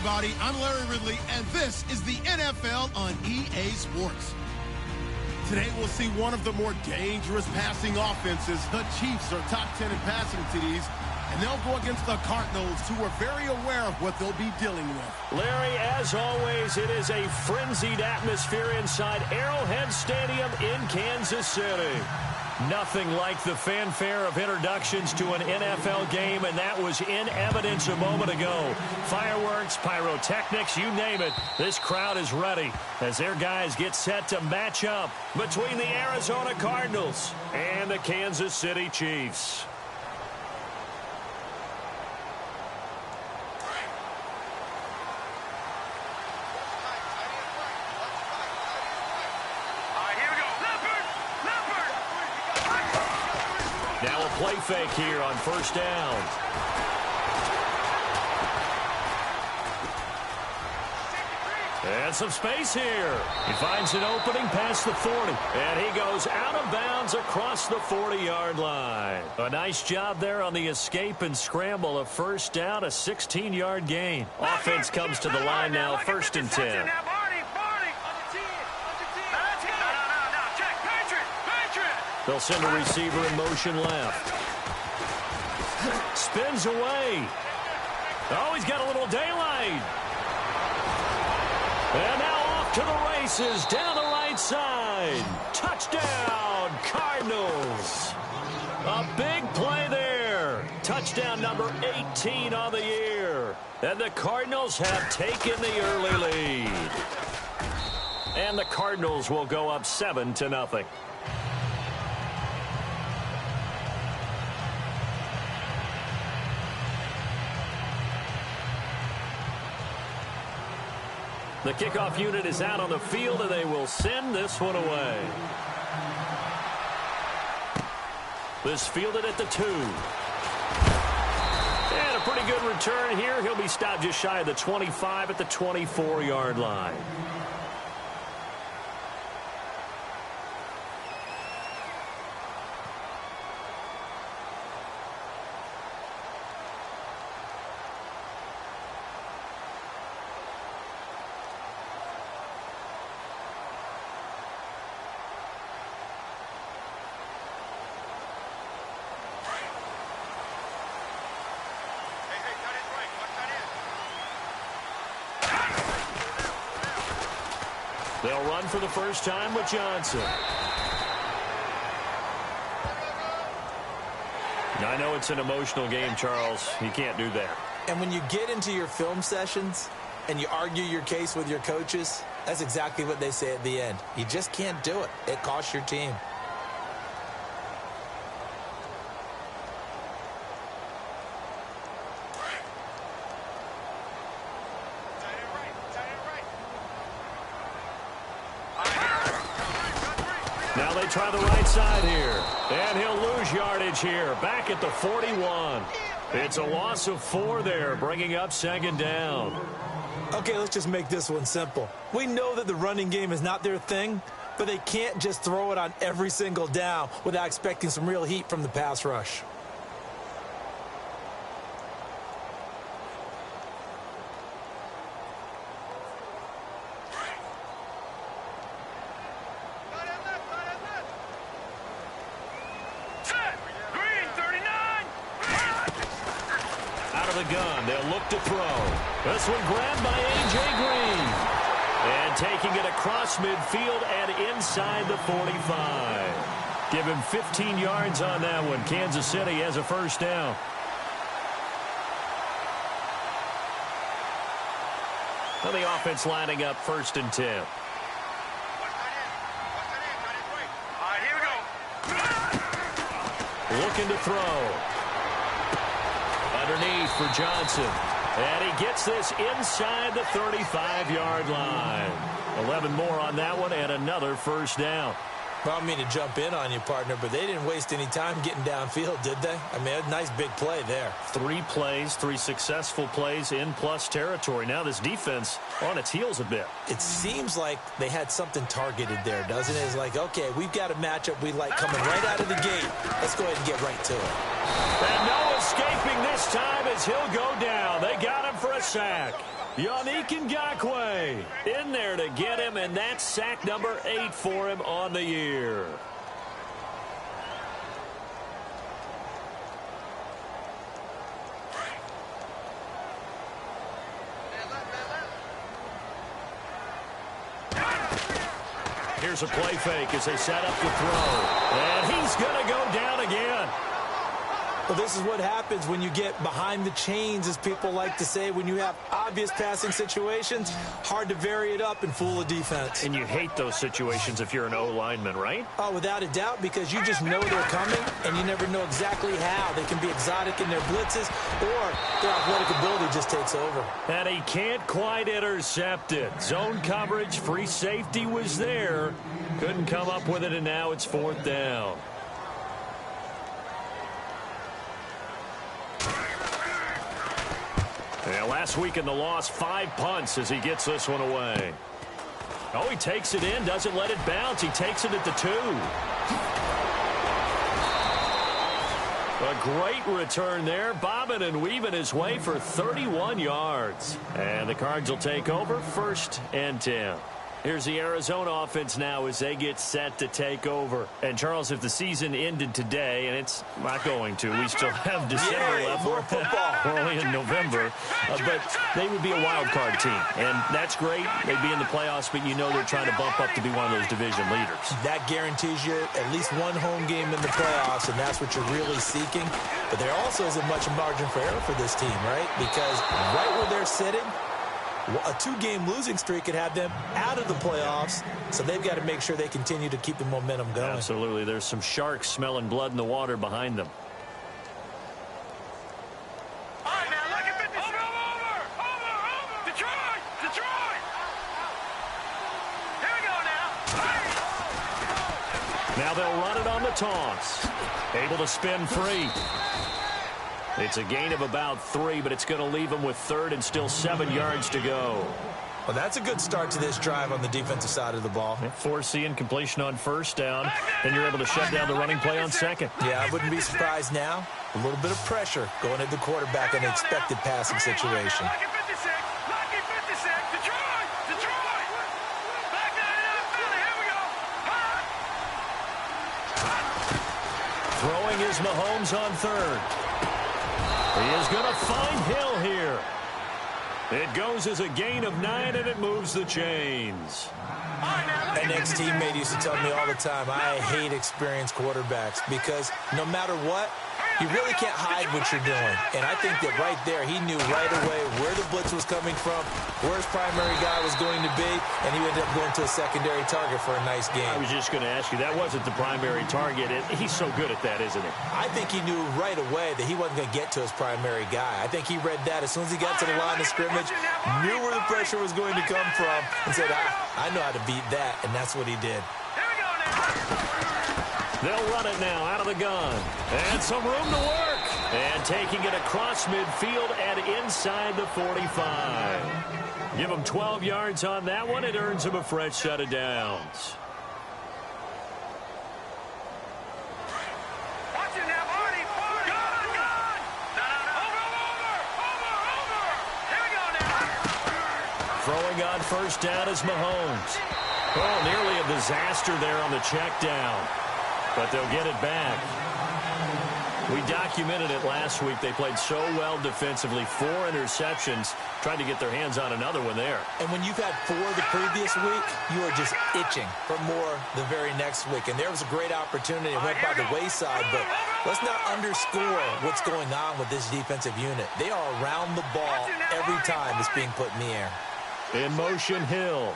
everybody. I'm Larry Ridley, and this is the NFL on EA Sports. Today, we'll see one of the more dangerous passing offenses. The Chiefs are top 10 in passing TDs, and they'll go against the Cardinals, who are very aware of what they'll be dealing with. Larry, as always, it is a frenzied atmosphere inside Arrowhead Stadium in Kansas City. Nothing like the fanfare of introductions to an NFL game, and that was in evidence a moment ago. Fireworks, pyrotechnics, you name it. This crowd is ready as their guys get set to match up between the Arizona Cardinals and the Kansas City Chiefs. Now a play fake here on first down. And some space here. He finds an opening past the 40. And he goes out of bounds across the 40-yard line. A nice job there on the escape and scramble. A first down, a 16-yard gain. Offense comes to the line now, first and 10. They'll send a receiver in motion left. Spins away. Oh, he's got a little daylight. And now off to the races down the right side. Touchdown, Cardinals. A big play there. Touchdown number 18 on the year. And the Cardinals have taken the early lead. And the Cardinals will go up 7-0. The kickoff unit is out on the field, and they will send this one away. This fielded at the 2. And a pretty good return here. He'll be stopped just shy of the 25 at the 24-yard line. They'll run for the first time with Johnson. I know it's an emotional game, Charles. You can't do that. And when you get into your film sessions and you argue your case with your coaches, that's exactly what they say at the end. You just can't do it. It costs your team. Now they try the right side here. And he'll lose yardage here. Back at the 41. It's a loss of 4 there, bringing up second down. Okay, let's just make this one simple. We know that the running game is not their thing, but they can't just throw it on every single down without expecting some real heat from the pass rush. Gun. They'll look to throw. This one grabbed by A.J. Green. And taking it across midfield and inside the 45. Give him 15 yards on that one. Kansas City has a first down. Well, the offense lining up first and 10. Looking to throw. Underneath for Johnson. And he gets this inside the 35-yard line. 11 more on that one and another first down. Well, I don't mean to jump in on you, partner, but they didn't waste any time getting downfield, did they? I mean, a nice big play there. 3 plays, 3 successful plays in plus territory. Now this defense on its heels a bit. It seems like they had something targeted there, doesn't it? It's like, okay, we've got a matchup we like coming right out of the gate. Let's go ahead and get right to it. And no escaping this time as he'll go down. They got him for a sack. Yannick Ngakoue in there to get him, and that's sack number 8 for him on the year. Here's a play fake as they set up the throw. And he's going to go down again. Well, this is what happens when you get behind the chains, as people like to say. When you have obvious passing situations, hard to vary it up and fool a defense. And you hate those situations if you're an O-lineman, right? Oh, without a doubt, because you just know they're coming, and you never know exactly how. They can be exotic in their blitzes, or their athletic ability just takes over. And he can't quite intercept it. Zone coverage, free safety was there. Couldn't come up with it, and now it's 4th down. Yeah, last week in the loss, 5 punts as he gets this one away. Oh, he takes it in, doesn't let it bounce. He takes it at the 2. A great return there, bobbing and weaving his way for 31 yards. And the Cards will take over, 1st and 10. Here's the Arizona offense now as they get set to take over. And, Charles, if the season ended today, and it's not going to, we still have December left. More football. We're only in November. But they would be a wild card team. And that's great. They'd be in the playoffs, but you know they're trying to bump up to be one of those division leaders. That guarantees you at least one home game in the playoffs, and that's what you're really seeking. But there also isn't much margin for error for this team, right? Because right where they're sitting, a 2-game losing streak could have them out of the playoffs, so they've got to make sure they continue to keep the momentum going. Absolutely. There's some sharks smelling blood in the water behind them. All right, now, look at 56. Over. Detroit. Here we go now. Now they'll run it on the toss. Able to spin free. It's a gain of about 3, but it's going to leave them with 3rd and still 7 yards to go. Well, that's a good start to this drive on the defensive side of the ball. Force the incompletion on 1st down, and you're able to shut down the running play on 2nd. Yeah, I wouldn't be surprised now. A little bit of pressure going at the quarterback in an expected passing situation. Lucky 56. Detroit. Back down it up, Philly. Here we go. Throwing is Mahomes on 3rd. He is going to find Hill here. It goes as a gain of 9, and it moves the chains. An ex-teammate used to tell me all the time, I hate experienced quarterbacks because no matter what, you really can't hide what you're doing. And I think that right there, he knew right away where the blitz was coming from, where his primary guy was going to be, and he ended up going to a secondary target for a nice game. I was just going to ask you, that wasn't the primary target. He's so good at that, isn't he? I think he knew right away that he wasn't going to get to his primary guy. I think he read that as soon as he got to the line of scrimmage, knew where the pressure was going to come from, and said, I know how to beat that, and that's what he did. Here we go now. They'll run it now out of the gun. And some room to work. And taking it across midfield and inside the 45. Give them 12 yards on that one. It earns them a fresh set of downs. Watch it now, Marty. Gone. Over. Here we go now. Throwing on 1st down is Mahomes. Oh, nearly a disaster there on the check down. But they'll get it back. We documented it last week. They played so well defensively. 4 interceptions. Tried to get their hands on another one there. And when you've had 4 the previous week, you are just itching for more the very next week. And there was a great opportunity. It went by the wayside. But let's not underscore what's going on with this defensive unit. They are around the ball every time it's being put in the air. In motion, Hill.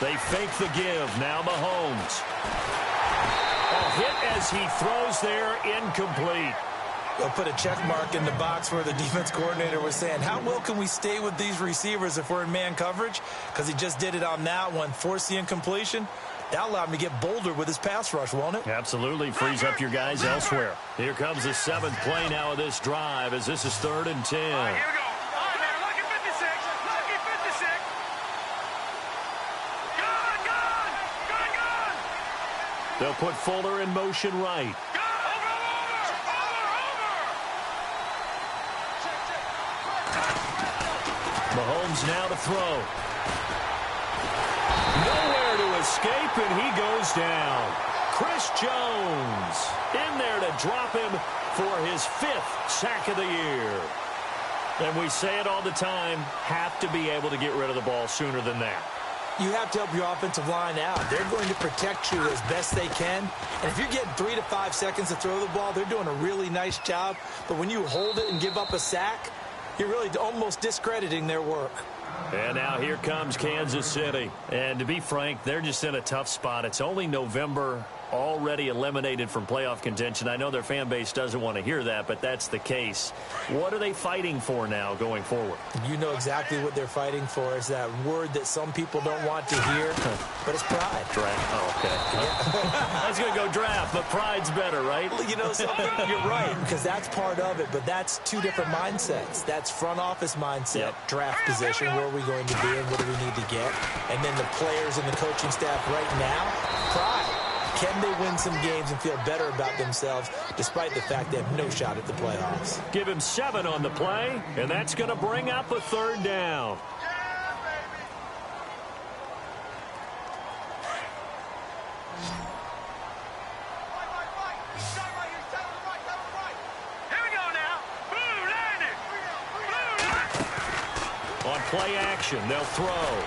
They fake the give. Now Mahomes. A hit as he throws there, incomplete. They'll put a check mark in the box where the defense coordinator was saying, how well can we stay with these receivers if we're in man coverage? Because he just did it on that one, forced the incompletion. That allowed him to get bolder with his pass rush, won't it? Absolutely. Frees up your guys elsewhere. Here comes the 7th play now of this drive as this is 3rd and 10. Here we go. They'll put Fuller in motion right. Mahomes now to throw. Nowhere to escape, and he goes down. Chris Jones in there to drop him for his 5th sack of the year. And we say it all the time, have to be able to get rid of the ball sooner than that. You have to help your offensive line out. They're going to protect you as best they can. And if you're getting 3 to 5 seconds to throw the ball, they're doing a really nice job. But when you hold it and give up a sack, you're really almost discrediting their work. And now here comes Kansas City. And to be frank, they're just in a tough spot. It's only November, already eliminated from playoff contention. I know their fan base doesn't want to hear that, but that's the case. What are they fighting for now going forward? You know exactly what they're fighting for. Is that word that some people don't want to hear, but it's pride. Draft. Oh, okay. Yeah. I was going to go draft, but pride's better, right? Well, you know something? You're right, because that's part of it, but that's 2 different mindsets. That's front office mindset, draft position, where are we going to be and what do we need to get? And then the players and the coaching staff right now, pride. Can they win some games and feel better about themselves despite the fact they have no shot at the playoffs? Give him 7 on the play, and that's going to bring up a 3rd down. On play action, they'll throw.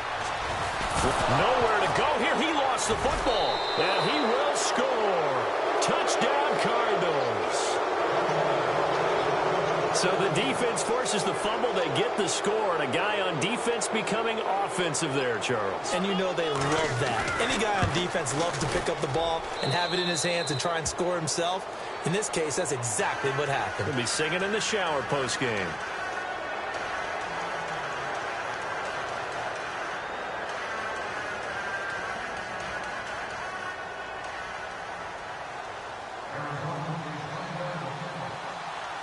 Nowhere to go here. He lost the football, and he will score. Touchdown, Cardinals. So the defense forces the fumble. They get the score, and a guy on defense becoming offensive there, Charles. And you know they love that. Any guy on defense loves to pick up the ball and have it in his hands and try and score himself. In this case, that's exactly what happened. He'll be singing in the shower post-game.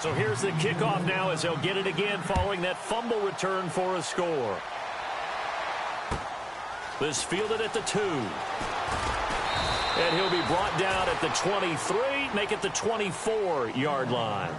So here's the kickoff now as they'll get it again following that fumble return for a score. This fielded at the 2. And he'll be brought down at the 23, make it the 24-yard line.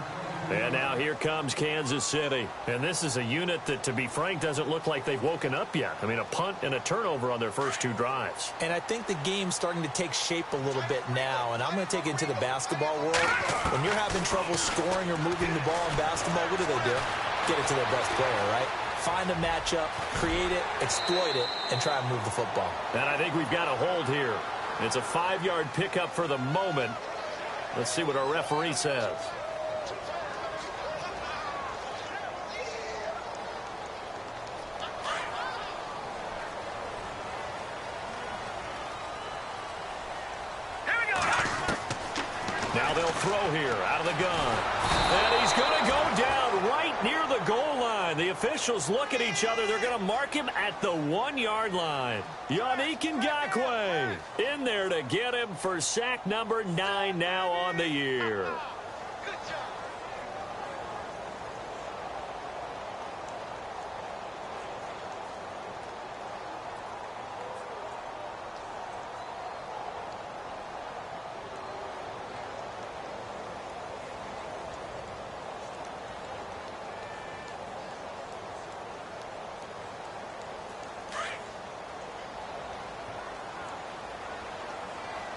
And now here comes Kansas City. And this is a unit that, to be frank, doesn't look like they've woken up yet. I mean, a punt and a turnover on their first 2 drives. And I think the game's starting to take shape a little bit now. And I'm going to take it into the basketball world. When you're having trouble scoring or moving the ball in basketball, what do? Get it to their best player, right? Find a matchup, create it, exploit it, and try and move the football. And I think we've got a hold here. It's a 5-yard pickup for the moment. Let's see what our referee says. Now they'll throw here out of the gun. And he's going to go down right near the goal line. The officials look at each other. They're going to mark him at the 1-yard line. Yannick Ngakoue in there to get him for sack number 9 now on the year.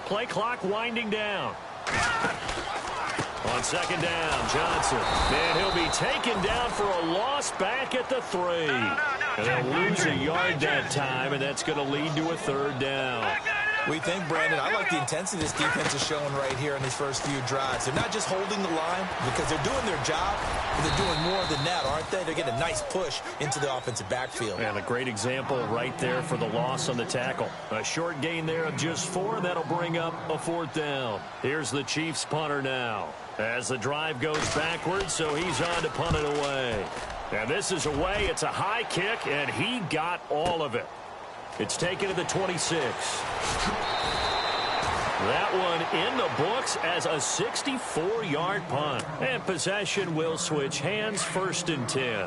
Play clock winding down. On second down, Johnson. And he'll be taken down for a loss back at the 3. And they'll lose a yard that time, and that's going to lead to a 3rd down. We think, Brandon, I like the intensity this defense is showing right here in these first few drives. They're not just holding the line because they're doing their job, but they're doing more than that, aren't they? They're getting a nice push into the offensive backfield. And a great example right there for the loss on the tackle. A short gain there of just 4, and that'll bring up a 4th down. Here's the Chiefs punter now. As the drive goes backwards, so he's on to punt it away. And this is away. It's a high kick, and he got all of it. It's taken to the 26. That one in the books as a 64-yard punt. And possession will switch hands, 1st and 10. No,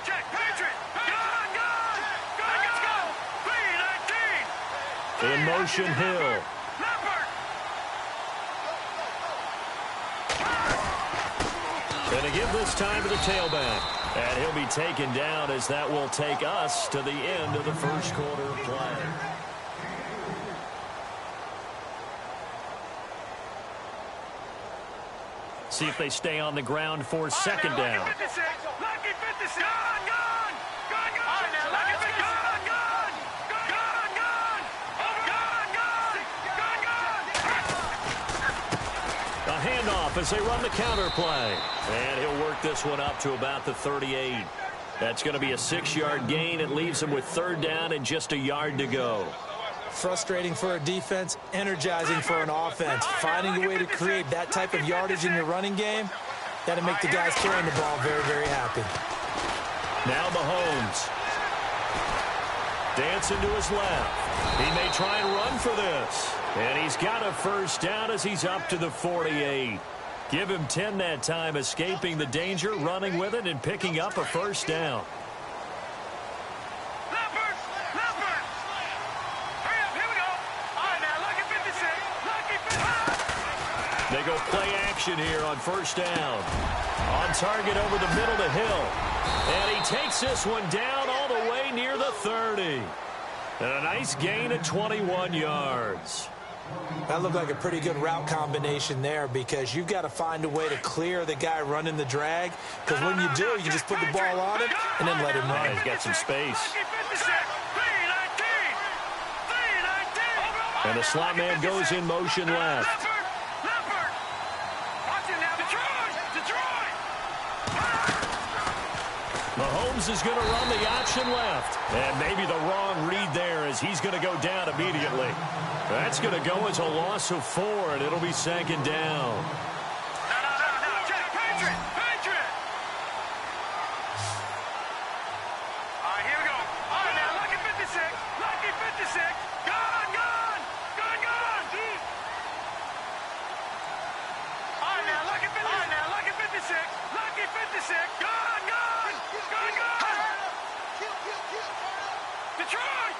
check, Patriot. Go. Let's go. 3-19. In motion, Hill. And to give this time to the tailback. And he'll be taken down as that will take us to the end of the first quarter of play. See if they stay on the ground for second down. Lucky 56. Lucky 56. Gone, gone. Gone, gone. All right, now, Lucky 56. Gone, gone. Gone, gone. Gone, gone. Gone, gone. A handoff as they run the counter play. And he'll work this one up to about the 38. That's going to be a 6-yard gain. It leaves him with third down and just a yard to go. Frustrating for a defense, energizing for an offense. Finding a way to create that type of yardage in your running game, that'll make the guys carrying the ball very, very happy. Now Mahomes. Dancing to his left. He may try and run for this. And he's got a first down as he's up to the 48. Give him 10 that time, escaping the danger, running with it, and picking up a first down. They go play action here on first down. On target over the middle to Hill. And he takes this one down all the way near the 30. And a nice gain of 21 yards. That looked like a pretty good route combination there because you've got to find a way to clear the guy running the drag. Because when you do, you just put the ball on him and then let him run. Yeah, he's got some space. And the slot man goes in motion left. Mahomes is going to run the option left. And maybe the wrong read there as he's going to go down immediately. That's going to go as a loss of 4, and it'll be second down. No. Check. Patriot. All right, here we go. All right, now, Lucky 56. Lucky 56. Gone. All right, now, Lucky 56. Lucky 56. Lucky 56. Gone. Detroit.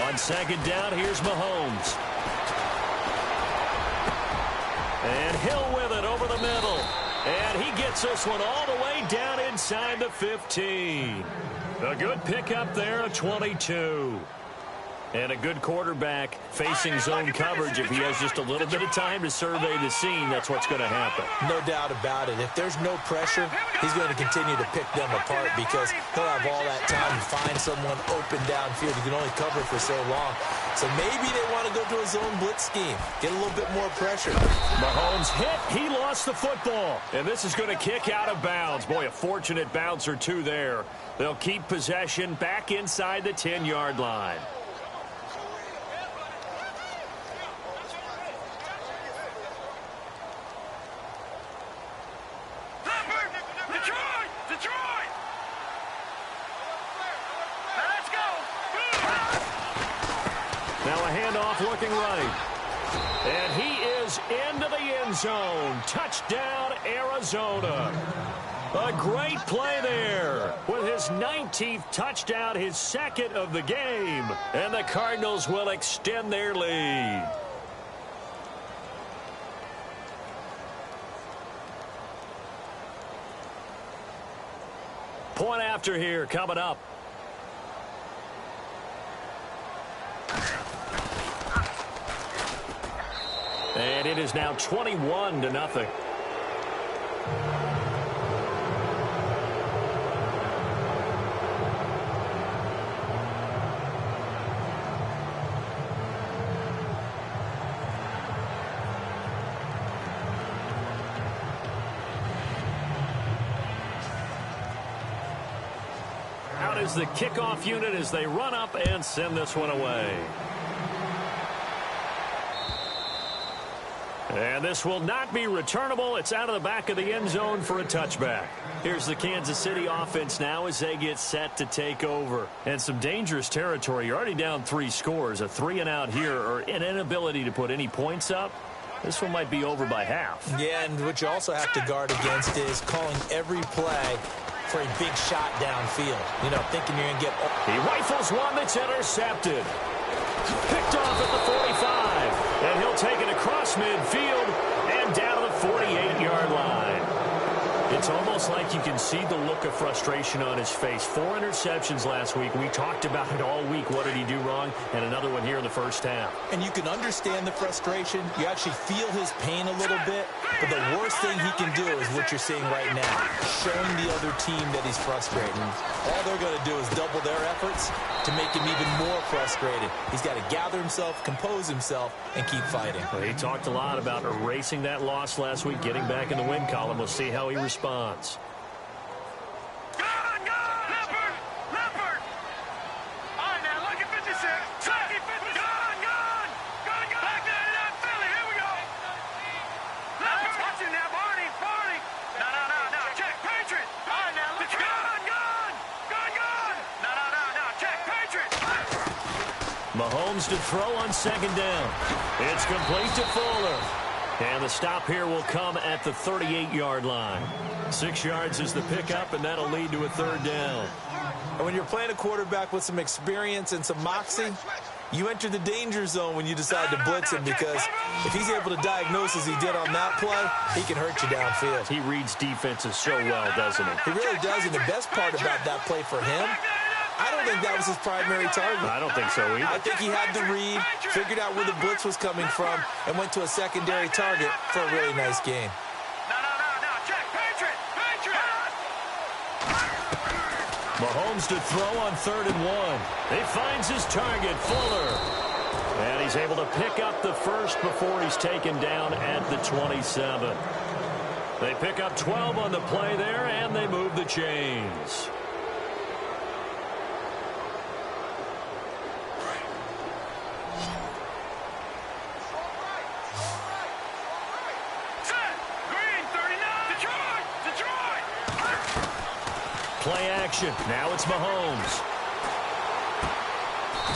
On second down, here's Mahomes. And Hill with it over the middle. And he gets this one all the way down inside the 15. A good pickup there of 22. And a good quarterback facing zone coverage. If he has just a little bit of time to survey the scene, that's what's going to happen. No doubt about it. If there's no pressure, he's going to continue to pick them apart because he'll have all that time to find someone open downfield. He can only cover for so long. So maybe they want to go to a zone blitz scheme, get a little bit more pressure. Mahomes hit. He lost the football. And this is going to kick out of bounds. Boy, a fortunate bounce or two there. They'll keep possession back inside the 10-yard line. Looking right. And he is into the end zone. Touchdown, Arizona. A great play there with his 19th touchdown, his second of the game. And the Cardinals will extend their lead. Point after here coming up. And it is now 21-0. Out is the kickoff unit as they run up and send this one away. And this will not be returnable. It's out of the back of the end zone for a touchback. Here's the Kansas City offense now as they get set to take over. And some dangerous territory. You're already down 3 scores. A 3-and-out here or an inability to put any points up. This one might be over by half. Yeah, and what you also have to guard against is calling every play for a big shot downfield. You know, thinking you're going to get... He rifles one that's intercepted. Picked off at the 45. And he'll take it across midfield and down to the 48 It's almost like you can see the look of frustration on his face. 4 interceptions last week. We talked about it all week. What did he do wrong? And another one here in the first half. And you can understand the frustration. You actually feel his pain a little bit. But the worst thing he can do is what you're seeing right now, showing the other team that he's frustrated. All they're going to do is double their efforts to make him even more frustrated. He's got to gather himself, compose himself, and keep fighting. Well, he talked a lot about erasing that loss last week, getting back in the win column. We'll see how he responds. Mahomes to throw on second down. It's complete to Fuller. And the stop here will come at the 38-yard line. 6 yards is the pickup, and that'll lead to a third down. And when you're playing a quarterback with some experience and some moxie, you enter the danger zone when you decide to blitz him, because if he's able to diagnose as he did on that play, he can hurt you downfield. He reads defenses so well, doesn't he? He really does, and the best part about that play for him, I don't think that was his primary target. I don't think so either. I think he had the read, figured out where the blitz was coming from, and went to a secondary target for a really nice game. Mahomes to throw on 3rd and 1. He finds his target, Fuller. And he's able to pick up the first before he's taken down at the 27. They pick up 12 on the play there, and they move the chains. Play action. Now it's Mahomes.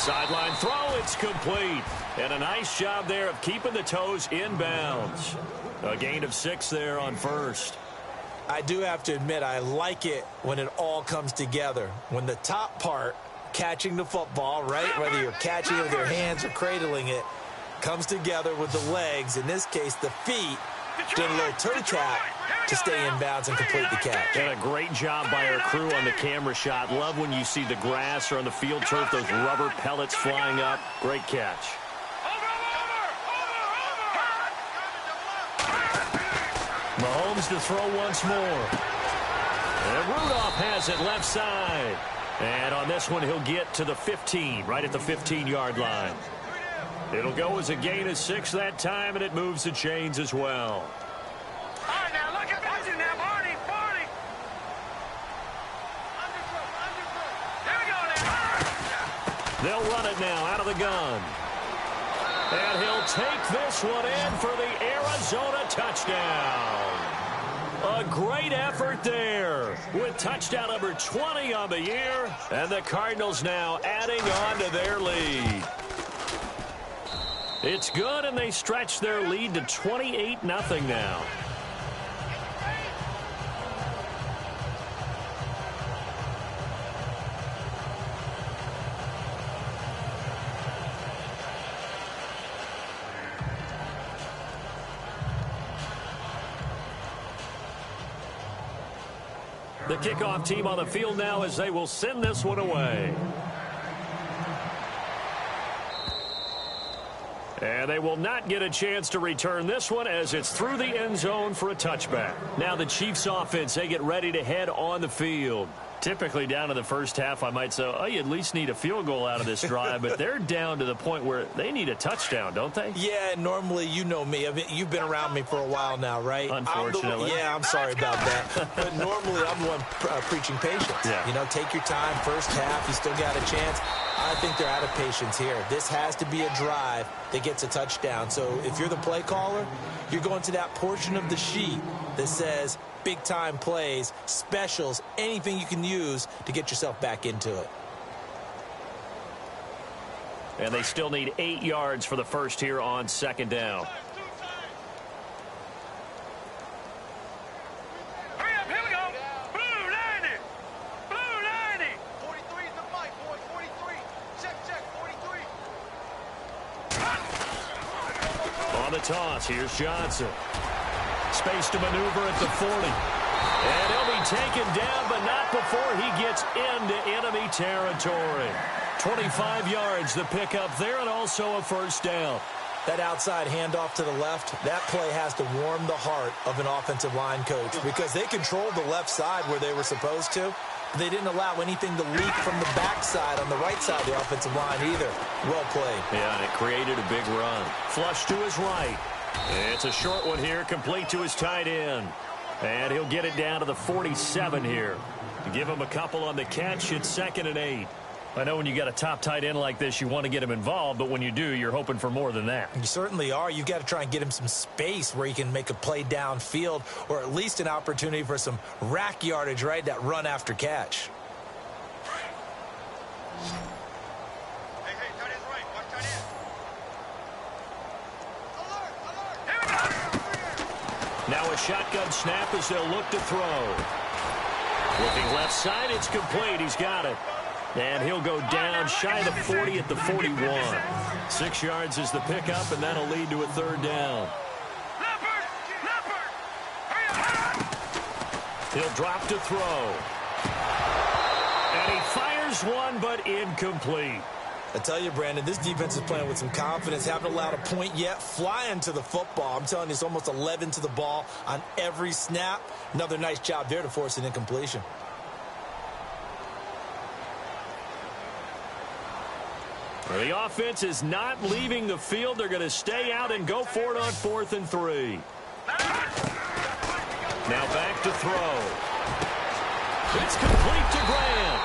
Sideline throw. It's complete. And a nice job there of keeping the toes in bounds. A gain of 6 there on first. I do have to admit, I like it when it all comes together. When the top part, catching the football, right, whether you're catching it with your hands or cradling it, comes together with the legs, in this case the feet, doing a little toe tap to stay in bounds and complete the catch. And a great job by our crew on the camera shot. Love when you see the grass or on the field turf, those rubber pellets flying up. Great catch. Mahomes to throw once more. And Rudolph has it left side. And on this one, he'll get to the 15, right at the 15-yard line. It'll go as a gain of 6 that time, and it moves the chains as well. All right, now look at this now, Barney. Here we go now. They'll run it now out of the gun. And he'll take this one in for the Arizona touchdown. A great effort there with touchdown number 20 on the year. And the Cardinals now adding on to their lead. It's good, and they stretch their lead to 28-0 now. The kickoff team on the field now as they will send this one away. And they will not get a chance to return this one as it's through the end zone for a touchback. Now the Chiefs offense, they get ready to head on the field. Typically down in the first half, I might say, oh, you at least need a field goal out of this drive. But they're down to the point where they need a touchdown, don't they? Yeah, normally, you know me. I mean, you've been around me for a while now, right? Unfortunately. I'm sorry about that. But normally, I'm the one preaching patience. Yeah. You know, take your time. First half, you still got a chance. I think they're out of patience here. This has to be a drive that gets a touchdown. So if you're the play caller, you're going to that portion of the sheet that says big-time plays, specials, anything you can use to get yourself back into it. And they still need 8 yards for the first here on second down. Hurry up, here we go. Blue 90. Blue 90. 43 is the mic, boy. 43. Check, 43. On the toss, here's Johnson. Space to maneuver at the 40. And he'll be taken down, but not before he gets into enemy territory. 25 yards the pickup there, and also a first down. That outside handoff to the left, that play has to warm the heart of an offensive line coach because they controlled the left side where they were supposed to. They didn't allow anything to leak from the backside on the right side of the offensive line either. Well played. Yeah, and it created a big run. Flush to his right. It's a short one here, complete to his tight end. And he'll get it down to the 47 here. To give him a couple on the catch, it's 2nd and 8. I know when you got a top tight end like this, you want to get him involved, but when you do, you're hoping for more than that. You certainly are. You've got to try and get him some space where he can make a play downfield or at least an opportunity for some rack yardage, right? That run after catch. Hey, tight end's right. Watch tight end. Alert! Now a shotgun snap as they'll look to throw. Looking left side, it's complete. He's got it. And he'll go down shy of the 40 at the 41. 6 yards is the pickup, and that'll lead to a third down. He'll drop to throw. And he fires one, but incomplete. I tell you, Brandon, this defense is playing with some confidence. Haven't allowed a point yet. Flying to the football. I'm telling you, it's almost 11 to the ball on every snap. Another nice job there to force an incompletion. The offense is not leaving the field. They're going to stay out and go for it on 4th and 3. Now back to throw. It's complete to Graham.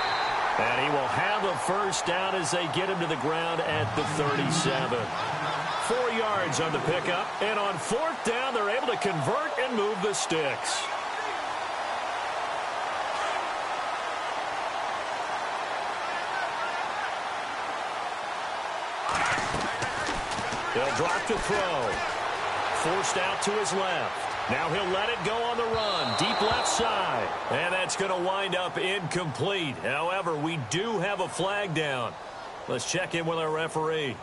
And he will have a first down as they get him to the ground at the 37. 4 yards on the pickup. And on 4th down, they're able to convert and move the sticks. They'll drop to throw. Forced out to his left. Now he'll let it go on the run. Deep left side. And that's going to wind up incomplete. However, we do have a flag down. Let's check in with our referee.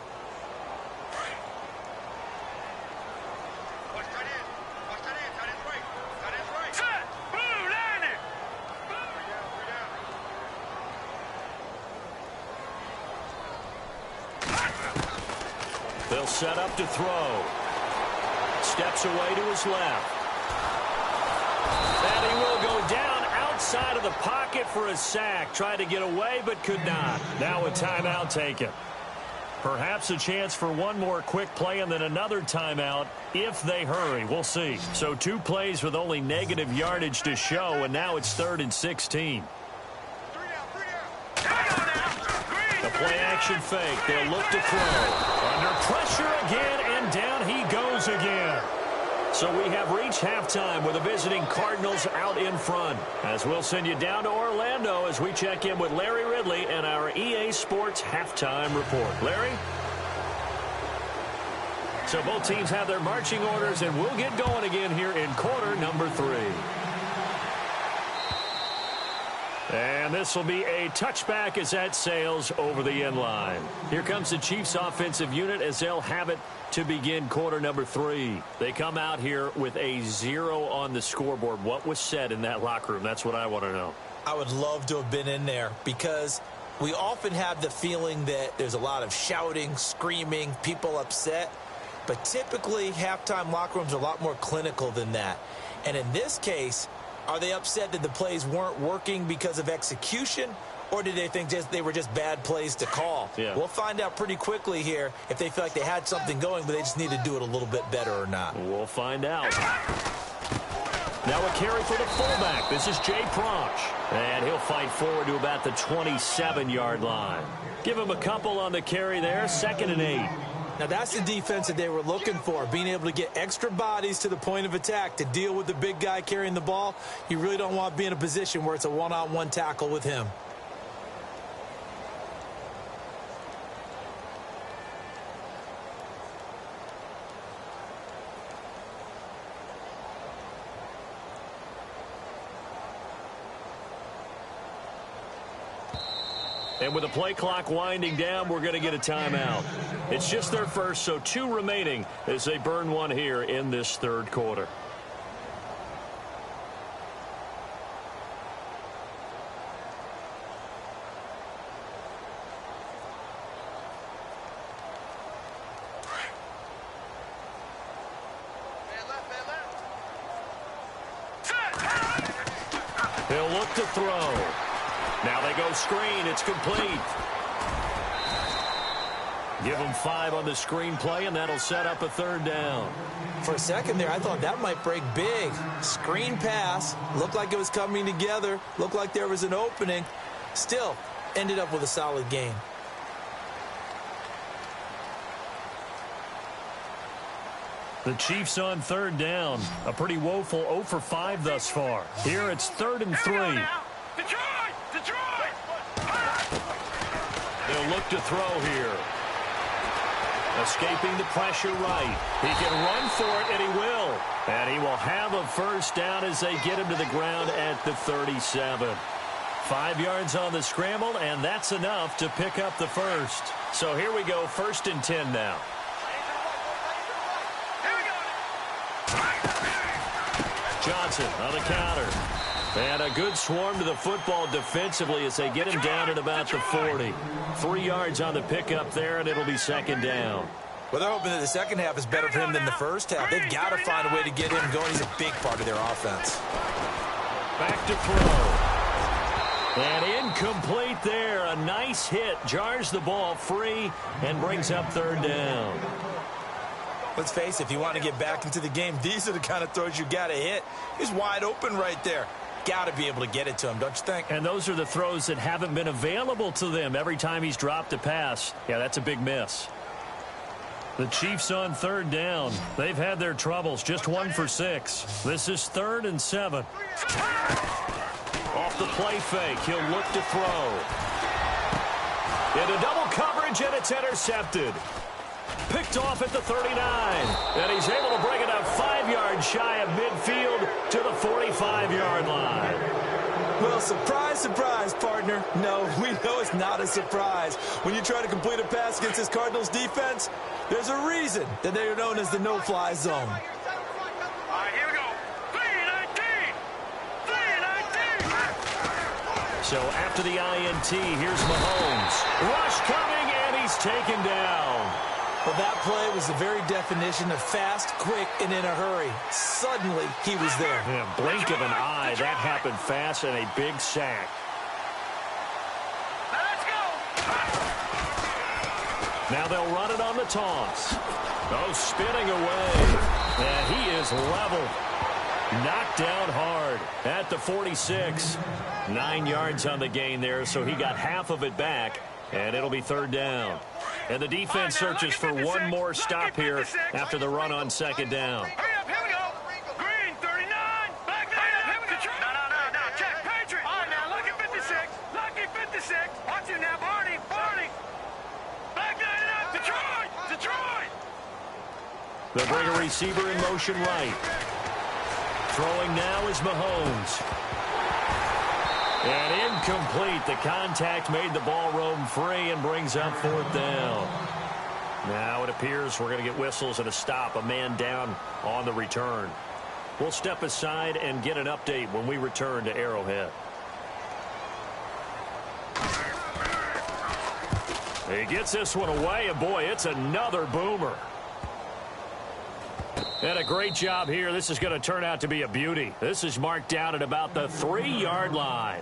Watch tight end. Watch tight end. Tight end's right. Tight end's right. Set. Blue, line it. They'll set up to throw. Steps away to his left. And he will go down outside of the pocket for a sack. Tried to get away, but could not. Now a timeout taken. Perhaps a chance for one more quick play and then another timeout if they hurry. We'll see. So 2 plays with only negative yardage to show, and now it's 3rd and 16. The play-action fake. They'll look to throw. Under pressure again, and down he goes again. So we have reached halftime with the visiting Cardinals out in front. As we'll send you down to Orlando as we check in with Larry Ridley and our EA Sports halftime report. Larry? So both teams have their marching orders, and we'll get going again here in quarter number 3. And this will be a touchback as that sails over the end line. Here comes the Chiefs offensive unit as they'll have it to begin quarter number 3. They come out here with a 0 on the scoreboard. What was said in that locker room? That's what I want to know. I would love to have been in there because we often have the feeling that there's a lot of shouting, screaming, people upset. But typically, halftime locker rooms are a lot more clinical than that. And in this case, are they upset that the plays weren't working because of execution, or did they think they were just bad plays to call? Yeah. We'll find out pretty quickly here if they feel like they had something going, but they just need to do it a little bit better or not. We'll find out. Now a carry for the fullback. This is Jay Prosch. And he'll fight forward to about the 27-yard line. Give him a couple on the carry there. 2nd and 8. Now, that's the defense that they were looking for, being able to get extra bodies to the point of attack to deal with the big guy carrying the ball. You really don't want to be in a position where it's a one-on-one tackle with him. And with the play clock winding down, we're going to get a timeout. It's just their first, so 2 remaining as they burn one here in this 3rd quarter. He'll look to throw. Now they go screen. It's complete. Give him 5 on the screen play, and that'll set up a 3rd down. For a second there, I thought that might break big. Screen pass. Looked like it was coming together. Looked like there was an opening. Still, ended up with a solid gain. The Chiefs on 3rd down. A pretty woeful 0 for 5 thus far. Here it's 3rd and 3. Detroit! Detroit! They'll look to throw here. Escaping the pressure right. He can run for it, and he will. And he will have a 1st down as they get him to the ground at the 37. 5 yards on the scramble, and that's enough to pick up the 1st. So here we go, 1st and 10 now. Johnson on the counter. And a good swarm to the football defensively as they get him down at about the 40. 3 yards on the pickup there, and it'll be 2nd down. Well, they're hoping that the second half is better for him than the first half. They've got to find a way to get him going. He's a big part of their offense. Back to throw. And incomplete there. A nice hit. Jars the ball free and brings up 3rd down. Let's face it, if you want to get back into the game, these are the kind of throws you got to hit. He's wide open right there. Got to be able to get it to him, don't you think? And those are the throws that haven't been available to them every time he's dropped a pass. Yeah, that's a big miss. The Chiefs on 3rd down. They've had their troubles, just 1 for 6. This is 3rd and 7. Off the play fake, he'll look to throw. Into double coverage, and it's intercepted. Picked off at the 39. And he's able to bring it up 5 yards shy of midfield to the 45-yard line. Well, surprise, surprise, partner. No, we know it's not a surprise. When you try to complete a pass against this Cardinals defense, there's a reason that they are known as the no-fly zone. All right, here we go. 3-19. 3-19. So after the INT, here's Mahomes. Rush coming, and he's taken down. Well, that play was the very definition of fast, quick, and in a hurry. Suddenly, he was there. Yeah, blink of an eye. That happened fast, and a big sack. Let's go. Now they'll run it on the toss. Oh, spinning away. And he is leveled. Knocked down hard at the 46. 9 yards on the gain there, so he got half of it back, and it'll be 3rd down. And the defense searches for one more stop here after the run on 2nd down. Hurry up, here we go. Green, 39. Back there. No. Check. Patriot. All right, now, lucky 56. Lucky 56. Watch it now, Barney. Back there. Detroit. They'll bring a receiver in motion right. Throwing now is Mahomes. And incomplete. The contact made the ball roam free and brings up 4th down. Now it appears we're going to get whistles and a stop. A man down on the return. We'll step aside and get an update when we return to Arrowhead. He gets this one away, and boy, it's another boomer. And a great job here. This is going to turn out to be a beauty. This is marked down at about the 3-yard line.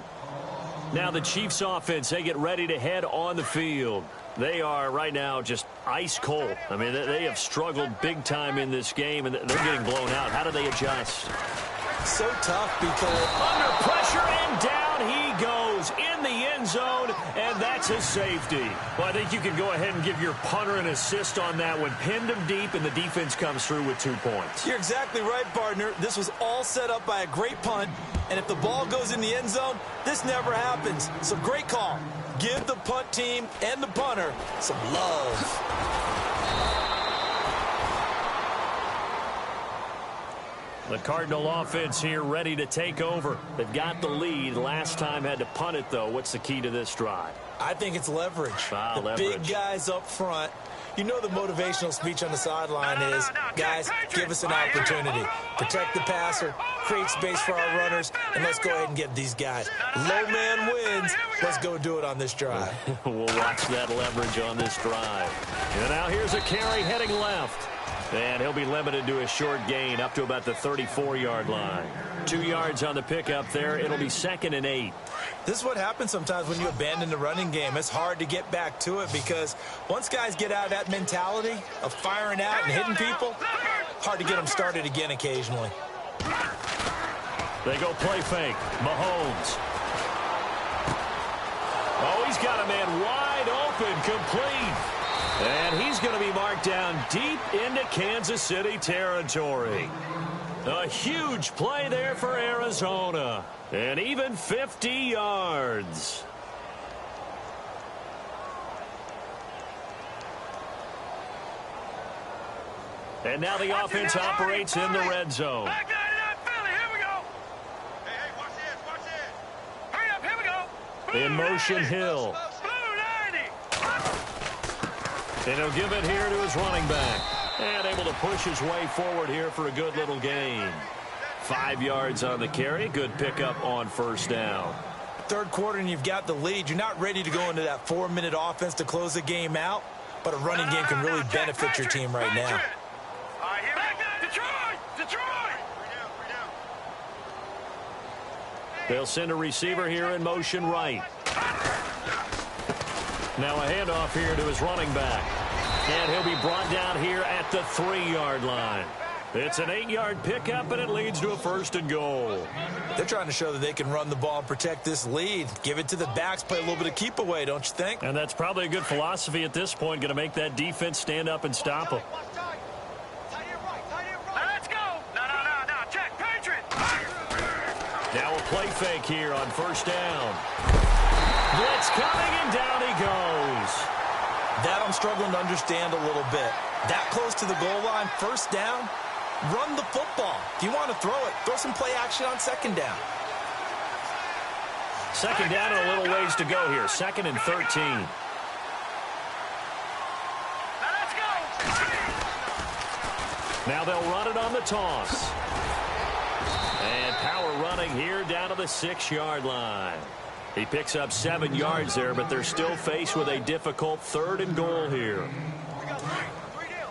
Now the Chiefs offense, they get ready to head on the field. They are right now just ice cold. I mean, they have struggled big time in this game, and they're getting blown out. How do they adjust? So tough because under pressure, and down he goes in the end zone, and that's a safety. Well, I think you can go ahead and give your punter an assist on that one. Pinned him deep, and the defense comes through with 2 points. You're exactly right, partner. This was all set up by a great punt, and if the ball goes in the end zone, this never happens. So great call. Give the punt team and the punter some love. The Cardinal offense here ready to take over. They've got the lead. Last time had to punt it, though. What's the key to this drive? I think it's leverage. The leverage. Big guys up front. You know the motivational speech on the sideline is, guys, give us an opportunity. Protect the passer, create space for our runners, and let's go ahead and get these guys. Low man wins. Let's go do it on this drive. We'll watch that leverage on this drive. And now here's a carry heading left. And he'll be limited to a short gain up to about the 34-yard line. 2 yards on the pickup there. It'll be 2nd and 8. This is what happens sometimes when you abandon the running game. It's hard to get back to it because once guys get out of that mentality of firing out and hitting people, hard to get them started again occasionally. They go play fake. Mahomes. Oh, he's got a man wide open, complete. And he's going to be marked down deep into Kansas City territory. A huge play there for Arizona. And even 50 yards. And now the offense operates in the red zone. In motion, Hill. And he'll give it here to his running back. And able to push his way forward here for a good little gain. 5 yards on the carry. Good pickup on first down. Third quarter and you've got the lead. You're not ready to go into that 4-minute offense to close the game out. But a running game can really benefit your team right now. They'll send a receiver here in motion right. Now a handoff here to his running back. And he'll be brought down here at the 3-yard line. It's an 8-yard pickup, and it leads to a 1st and goal. They're trying to show that they can run the ball and protect this lead. Give it to the backs, play a little bit of keep away, don't you think? And that's probably a good philosophy at this point, going to make that defense stand up and stop them. Let's go. No. Check. Patriot. Now a play fake here on first down. Blitz coming, and down he goes. That I'm struggling to understand a little bit. That close to the goal line, first down, run the football. If you want to throw it, throw some play action on 2nd down. 2nd down and a little ways to go here. 2nd and 13. Let's go. Now they'll run it on the toss. And power running here down to the 6-yard line. He picks up 7 yards there, but they're still faced with a difficult 3rd and goal here. We got three down.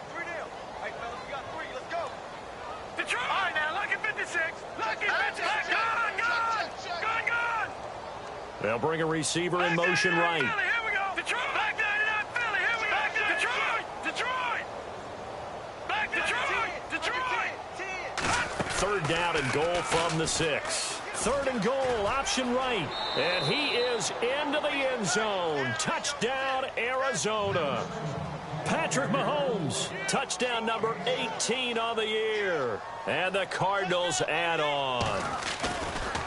Hey, fellas, we got 3. Let's go. Detroit. All right, now, lucky 56. Lucky 56. Gone. They'll bring a receiver in motion right. Here we go. Detroit. Back 99 Philly. Here we go. Detroit. Back Detroit. 3rd down and goal from the 6. 3rd and goal, option right. And he is into the end zone. Touchdown, Arizona. Patrick Mahomes, touchdown number 18 on the year. And the Cardinals add on.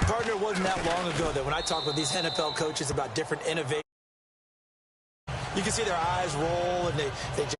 Partner, it wasn't that long ago that when I talk with these NFL coaches about different innovations, you can see their eyes roll and they just